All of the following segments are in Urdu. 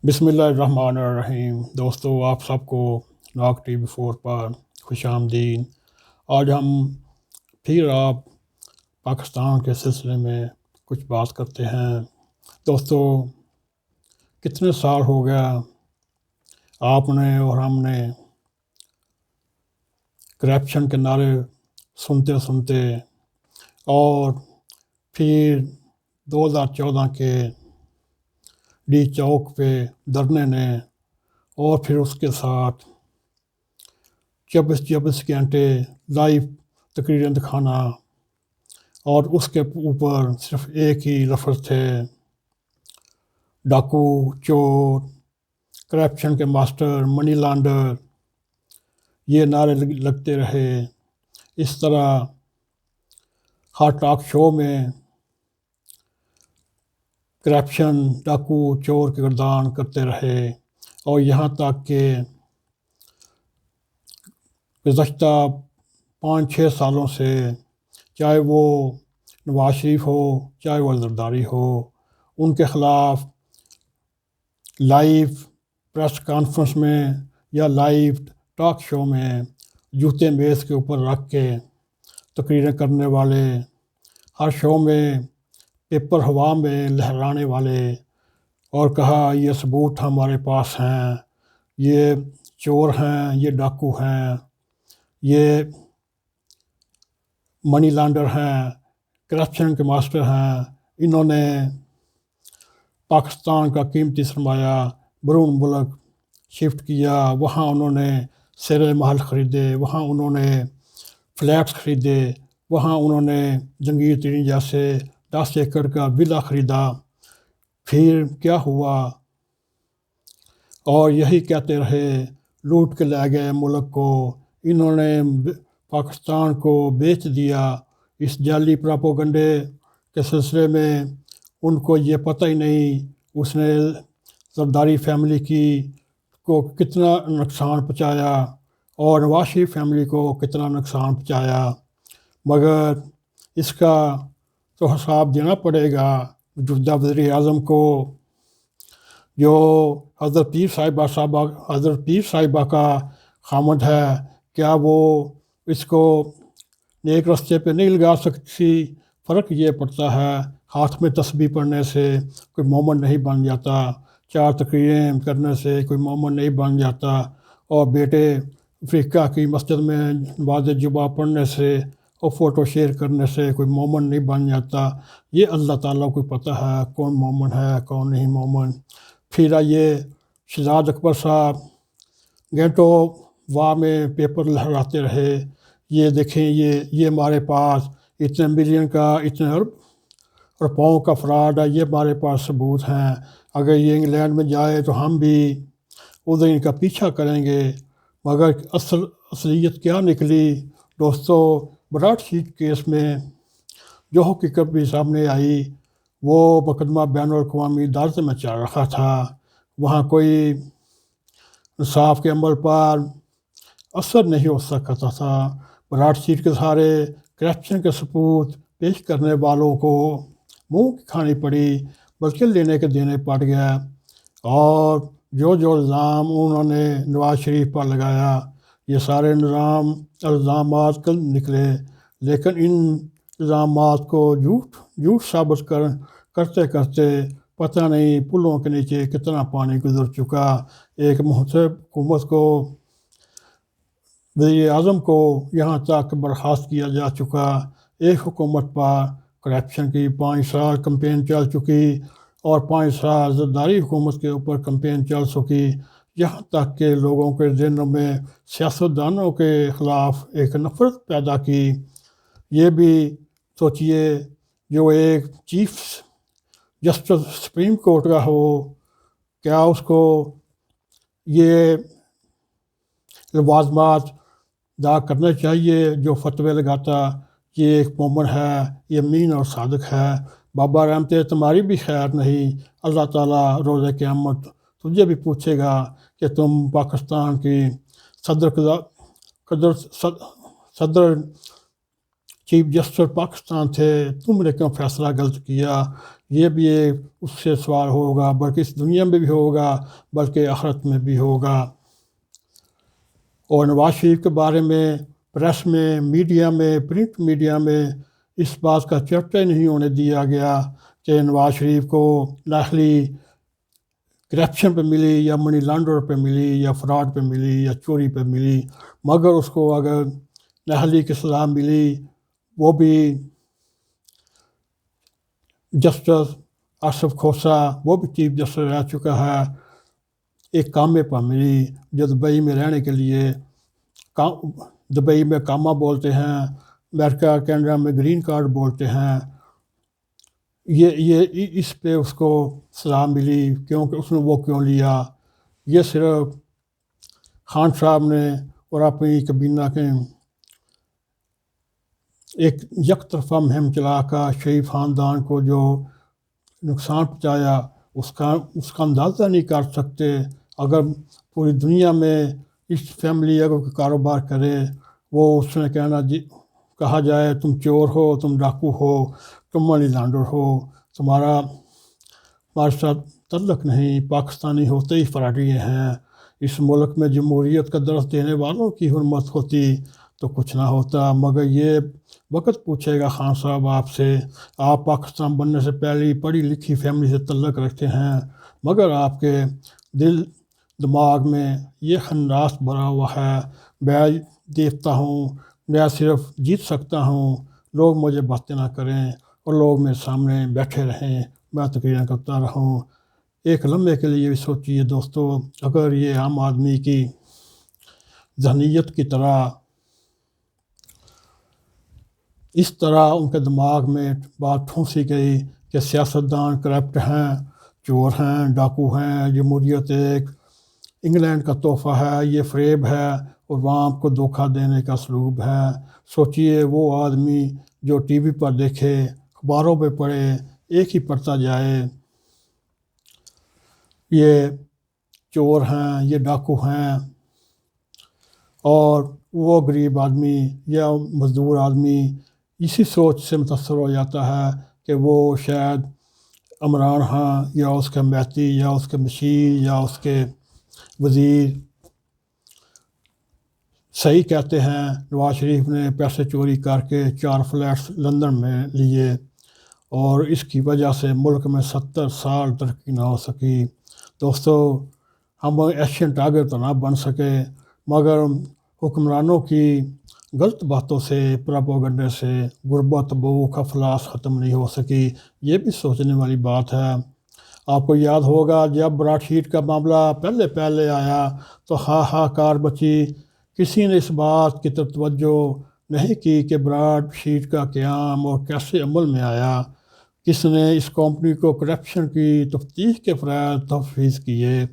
بسم اللہ الرحمن الرحیم۔ دوستو، آپ سب کو ناگ ٹی وی 4 پر خوش آمدید۔ آج ہم پھر آپ پاکستان کے سلسلے میں کچھ بات کرتے ہیں۔ دوستو، کتنے سال ہو گیا آپ نے اور ہم نے کرپشن کے نعرے سنتے سنتے، اور پھر 2014 کے ڈی چوک پہ دھرنے نے، اور پھر اس کے ساتھ 24 گھنٹے لائیو تقریریں دکھانا، اور اس کے اوپر صرف ایک ہی لفظ تھے: ڈاکو، چور، کرپشن کے ماسٹر، منی لانڈر۔ یہ نعرے لگتے رہے۔ اس طرح ہر ٹاک شو میں کرپشن، ڈاکو، چور کے کردار کرتے رہے، اور یہاں تک کہ گزشتہ 5-6 سالوں سے، چاہے وہ نواز شریف ہو، چاہے وہ زرداری ہو، ان کے خلاف لائیو پریس کانفرنس میں یا لائیو ٹاک شو میں جوتے میز کے اوپر رکھ کے تقریریں کرنے والے، ہر شو میں پیپر ہوا میں لہرانے والے، اور کہا یہ ثبوت ہمارے پاس ہیں، یہ چور ہیں، یہ ڈاکو ہیں، یہ منی لانڈر ہیں، کرپشن کے ماسٹر ہیں۔ انہوں نے پاکستان کا قیمتی سرمایہ بیرون ملک شفٹ کیا، وہاں انہوں نے زیر محل خریدے، وہاں انہوں نے فلیٹس خریدے، وہاں انہوں نے جنگیر ترین جیسے 10 ایکڑ کا ولا خریدا۔ پھر کیا ہوا؟ اور یہی کہتے رہے، لوٹ کے لے گئے ملک کو، انہوں نے پاکستان کو بیچ دیا۔ اس جعلی پراپوگنڈے کے سلسلے میں ان کو یہ پتہ ہی نہیں اس نے زرداری فیملی کو کتنا نقصان پہنچایا، اور نواز شریف فیملی کو کتنا نقصان پہنچایا، مگر اس کا تو حساب دینا پڑے گا موجودہ وزیر اعظم کو، جو حضرت پیر صاحبہ کا خامد ہے۔ کیا وہ اس کو نیک رستے پہ نہیں لگا سکتی؟ فرق یہ پڑتا ہے، ہاتھ میں تسبیح پڑھنے سے کوئی مومن نہیں بن جاتا، 4 تقریریں کرنے سے کوئی مومن نہیں بن جاتا، اور بیٹے افریقہ کی مسجد میں نماز جمعہ پڑھنے سے اور فوٹو شیئر کرنے سے کوئی مومن نہیں بن جاتا۔ یہ اللہ تعالیٰ کو پتہ ہے کون مومن ہے کون نہیں مومن۔ پھر یہ شہزاد اکبر صاحب گھنٹوں واہ میں پیپر لہراتے رہے، یہ دیکھیں یہ ہمارے پاس اتنے ملین کا، اتنے ارب روپوں کا فراڈ ہے، یہ ہمارے پاس ثبوت ہیں، اگر یہ انگلینڈ میں جائے تو ہم بھی ادھر ان کا پیچھا کریں گے۔ مگر اصلیت کیا نکلی دوستو؟ براٹ شیٹ کیس میں جو حقیقت بھی سامنے آئی، وہ مقدمہ بین الاقوامی عدالت میں چل رہا تھا، وہاں کوئی انصاف کے عمل پر اثر نہیں ہو سکتا تھا۔ براٹ شیٹ کے سارے کرپشن کے ثبوت پیش کرنے والوں کو منہ کی کھانی پڑی، بلکہ لینے کے دینے پڑ گیا، اور جو الزام انہوں نے نواز شریف پر لگایا، یہ سارے الزامات کل نکلے، لیکن ان الزامات کو جھوٹ ثابت کرتے کرتے پتہ نہیں پلوں کے نیچے کتنا پانی گزر چکا۔ ایک محترم حکومت کو، وزیر اعظم کو یہاں تک برخاست کیا جا چکا، ایک حکومت پر کرپشن کی 5 سال کمپین چل چکی، اور 5 سال زرداری حکومت کے اوپر کمپین چل چکی، یہاں تک کہ لوگوں کے ذہنوں میں سیاستدانوں کے خلاف ایک نفرت پیدا کی۔ یہ بھی سوچئے، جو ایک چیف جسٹس سپریم کورٹ کا ہو، کیا اس کو یہ لوازمات ادا کرنے چاہیے جو فتوے لگاتا؟ یہ ایک مومن ہے، یہ امین اور صادق ہے، بابا رحمت تمہاری بھی خیر نہیں، اللہ تعالیٰ روز قیامت تجھے بھی پوچھے گا کہ تم پاکستان کی صدر چیف جسٹس پاکستان تھے، تم نے کیوں فیصلہ غلط کیا؟ یہ بھی ایک اس سے سوال ہوگا، بلکہ اس دنیا میں بھی ہوگا بلکہ آخرت میں بھی ہوگا۔ اور نواز شریف کے بارے میں پریس میں، میڈیا میں، پرنٹ میڈیا میں اس بات کا چرچا ہی نہیں ہونے دیا گیا کہ نواز شریف کو نااہلی کرپشن پہ ملی یا منی لانڈر پہ ملی یا فراڈ پہ ملی یا چوری پہ ملی، مگر اس کو اگر نااہلی کی سزا ملی وہ بھی جسٹس اشرف کھوسہ، وہ بھی چیف جسٹس رہ چکا ہے، ایک کامے پر ملی جو دبئی میں رہنے کے لیے دبئی میں کامہ بولتے ہیں، امریکہ کینیڈا میں گرین کارڈ بولتے ہیں۔ یہ اس پہ اس کو سزا ملی کیونکہ اس نے وہ کیوں لیا؟ یہ صرف خان صاحب نے اور اپنی کابینہ کے ایک یک طرفہ مہم چلا کر شریف خاندان کو جو نقصان پہنچایا اس کا اندازہ نہیں کر سکتے۔ اگر پوری دنیا میں اس فیملی اگر کاروبار کرے، وہ اس نے کہا جائے تم چور ہو، تم ڈاکو ہو، تم منی لانڈر ہو، ہمارے ساتھ تعلق نہیں، پاکستانی ہوتے ہی فراڈی ہیں۔ اس ملک میں جمہوریت کا درس دینے والوں کی حرمت ہوتی تو کچھ نہ ہوتا، مگر یہ وقت پوچھے گا خان صاحب آپ سے، آپ پاکستان بننے سے پہلے پڑھی لکھی فیملی سے تعلق رکھتے ہیں، مگر آپ کے دل دماغ میں یہ خناس بھرا ہوا ہے، میں دیکھتا ہوں میں صرف جیت سکتا ہوں، لوگ مجھے باتیں نہ کریں اور لوگ میرے سامنے بیٹھے رہیں، میں تقریریں کرتا رہوں۔ ایک لمحے کے لیے بھی سوچیے دوستو، اگر یہ عام آدمی کی ذہنیت کی طرح اس طرح ان کے دماغ میں بات ٹھونسی گئی کہ سیاستدان کرپٹ ہیں، چور ہیں، ڈاکو ہیں، جمہوریت ایک انگلینڈ کا تحفہ ہے، یہ فریب ہے اور عوام کو دھوکہ دینے کا اسلوب ہے۔ سوچئے وہ آدمی جو ٹی وی پر دیکھے، اخباروں پہ پڑھے، ایک ہی پڑھتا جائے یہ چور ہیں، یہ ڈاکو ہیں، اور وہ غریب آدمی یا مزدور آدمی اسی سوچ سے متاثر ہو جاتا ہے کہ وہ شاید عمران خان یا اس کے مہدی یا اس کے مشیر یا اس کے وزیر صحیح کہتے ہیں۔ نواز شریف نے پیسے چوری کر کے 4 فلیٹس لندن میں لیے اور اس کی وجہ سے ملک میں 70 سال ترقی نہ ہو سکی۔ دوستو، ہم ایشین ٹائگر تو نہ بن سکے، مگر حکمرانوں کی غلط باتوں سے، پروپیگنڈے سے غربت، بھوک، افلاس ختم نہیں ہو سکی۔ یہ بھی سوچنے والی بات ہے۔ آپ کو یاد ہوگا جب براڈ شیٹ کا معاملہ پہلے آیا تو ہاکار بچی، کسی نے اس بات کی طرف توجہ نہیں کی کہ براڈ شیٹ کا قیام اور کیسے عمل میں آیا، کس نے اس کمپنی کو کرپشن کی تفتیش کے فرائض تفویض کیے،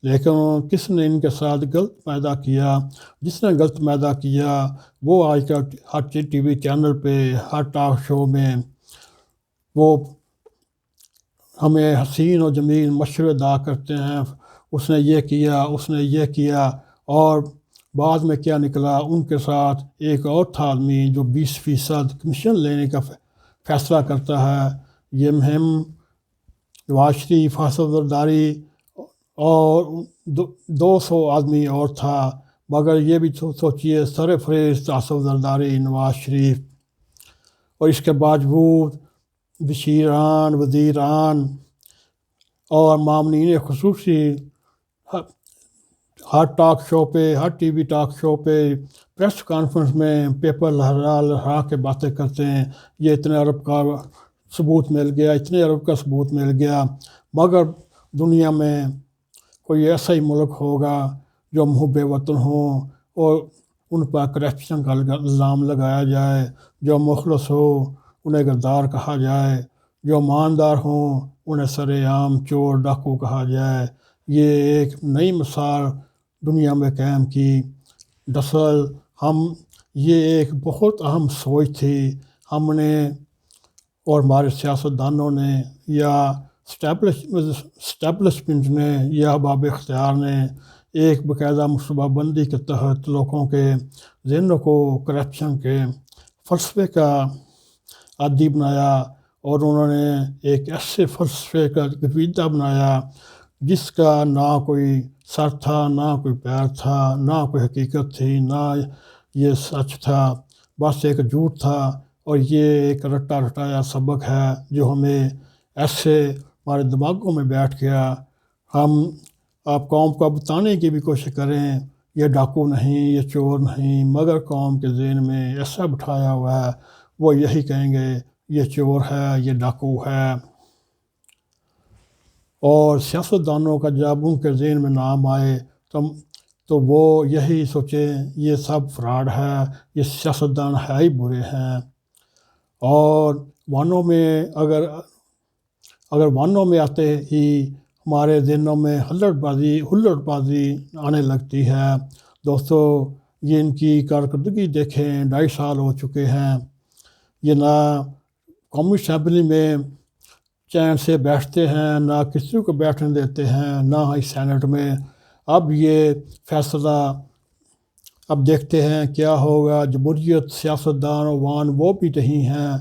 لیکن کس نے ان کے ساتھ غلط پیدا کیا۔ جس نے غلط پیدا کیا وہ آج کل ہر ٹی وی چینل پہ، ہر ٹاک شو میں وہ ہمیں حسین و جمیل مشورے دا کرتے ہیں، اس نے یہ کیا، اس نے یہ کیا، اور بعد میں کیا نکلا؟ ان کے ساتھ ایک اور تھا آدمی جو 20% کمیشن لینے کا فیصلہ کرتا ہے۔ یہ مہم نواز شریف، اسد زرداری اور 200 آدمی اور تھا، مگر یہ بھی سوچئے سر فہرست اسد زرداری، نواز شریف، اور اس کے باوجود وزیران اور معاونین خصوصی ہر ٹاک شو پہ، ہر ٹی وی ٹاک شو پہ، پریس کانفرنس میں پیپر لہرا کے باتیں کرتے ہیں، یہ اتنے ارب کا ثبوت مل گیا، اتنے ارب کا ثبوت مل گیا، مگر دنیا میں کوئی ایسا ہی ملک ہوگا جو محب وطن ہوں اور ان پر کرپشن کا الزام لگایا جائے، جو مخلص ہو انہیں غدار کہا جائے، جو ایماندار ہوں انہیں سر عام چور ڈاکو کہا جائے۔ یہ ایک نئی مثال دنیا میں قائم کی۔ دراصل یہ ایک بہت اہم سوچ تھی، ہم نے اور ہمارے سیاستدانوں نے یا اسٹیبلشمنٹ نے یا باب اختیار نے ایک باقاعدہ منصوبہ بندی کے تحت لوگوں کے ذہنوں کو کرپشن کے فلسفے کا عادی بنایا اور انہوں نے ایک ایسے فلسفے کا عقیدہ بنایا جس کا نہ کوئی سر تھا، نہ کوئی پیر تھا، نہ کوئی حقیقت تھی، نہ یہ سچ تھا، بس ایک جھوٹ تھا۔ اور یہ ایک رٹا رٹایا سبق ہے جو ہمیں ایسے ہمارے دماغوں میں بیٹھ گیا۔ ہم آپ قوم کو بتانے کی بھی کوشش کریں یہ ڈاکو نہیں، یہ چور نہیں، مگر قوم کے ذہن میں ایسا بٹھایا ہوا ہے، وہ یہی کہیں گے یہ چور ہے، یہ ڈاکو ہے۔ اور سیاستدانوں کا جب ان کے ذہن میں نام آئے تو وہ یہی سوچیں یہ سب فراڈ ہے، یہ سیاستدان ہے ہی برے ہیں۔ اور وانوں میں اگر وانوں میں آتے ہی ہمارے ذہنوں میں ہلڑ بازی آنے لگتی ہے۔ دوستو یہ ان کی کارکردگی دیکھیں، 2.5 سال ہو چکے ہیں، یہ نہ قومی اسمبلی میں چین سے بیٹھتے ہیں، نہ کسی کو بیٹھنے دیتے ہیں، نہ ہی سینٹ میں۔ اب یہ فیصلہ اب دیکھتے ہیں کیا ہوگا۔ جمہوریت سیاستدان وان وہ بھی نہیں ہیں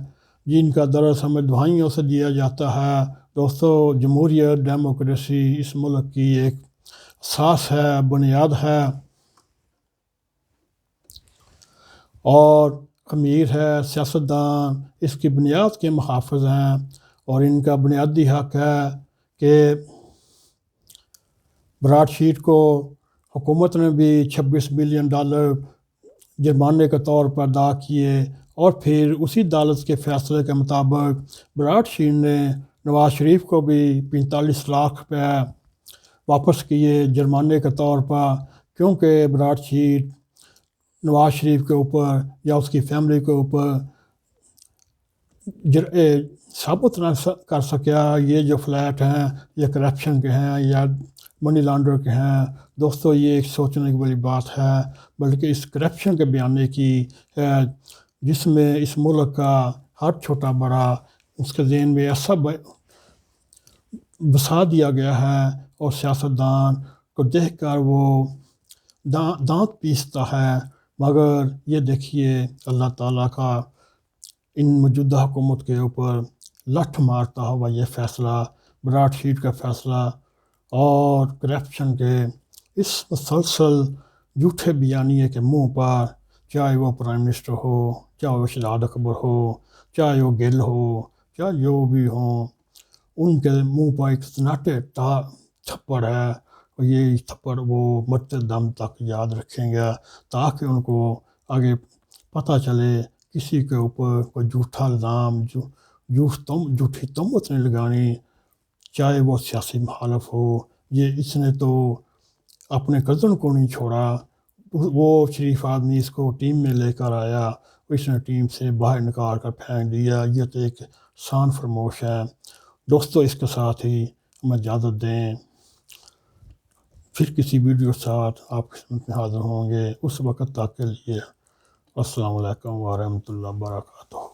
جن کا درس ہمیں دہائیوں سے دیا جاتا ہے۔ دوستو جمہوریت ڈیموکریسی اس ملک کی ایک اساس ہے، بنیاد ہے، اور امیر ہے۔ سیاستدان اس کی بنیاد کے محافظ ہیں، اور ان کا بنیادی حق ہے کہ براڈ شیٹ کو حکومت نے بھی $26 بلین جرمانے کے طور پر ادا کیے، اور پھر اسی عدالت کے فیصلے کے مطابق براڈ شیٹ نے نواز شریف کو بھی 45 لاکھ روپے واپس کیے جرمانے کے طور پر، کیونکہ براڈ شیٹ نواز شریف کے اوپر یا اس کی فیملی کے اوپر ثابت نہ کر سکیا یہ جو فلیٹ ہیں یہ کرپشن کے ہیں یا منی لانڈر کے ہیں۔ دوستو یہ ایک سوچنے کی بڑی بات ہے، بلکہ اس کرپشن کے بیانے کی ہے جس میں اس ملک کا ہر چھوٹا بڑا اس کے ذہن میں ایسا بسا دیا گیا ہے، اور سیاستدان کو دیکھ کر وہ دانت پیستا ہے۔ مگر یہ دیکھیے اللہ تعالیٰ کا ان موجودہ حکومت کے اوپر لٹھ مارتا ہوا یہ فیصلہ، براڈ شیٹ کا فیصلہ، اور کرپشن کے اس مسلسل جھوٹے بیانیے کے منہ پر، چاہے وہ پرائم منسٹر ہو، چاہے وہ شہزاد اکبر ہو، چاہے وہ گل ہو، چاہے جو بھی ہوں، ان کے منہ پر ایک سناٹے تھپڑ ہے، اور یہ تھپڑ وہ مرتے دم تک یاد رکھیں گے، تاکہ ان کو آگے پتہ چلے کسی کے اوپر کوئی جھوٹا الزام جھوٹی تہمت نہیں لگانی، چاہے وہ سیاسی مخالف ہو۔ یہ اس نے تو اپنے کزن کو نہیں چھوڑا، وہ شریف آدمی اس کو ٹیم میں لے کر آیا، اس نے ٹیم سے باہر نکال کر پھینک دیا۔ یہ تو ایک شان فرموش ہے۔ دوستو اس کے ساتھ ہی ہمیں اجازت دیں، پھر کسی ویڈیو کے ساتھ آپ کی خدمت میں حاضر ہوں گے۔ اس وقت تک کے لیے السلام علیکم ورحمۃ اللہ وبرکاتہ۔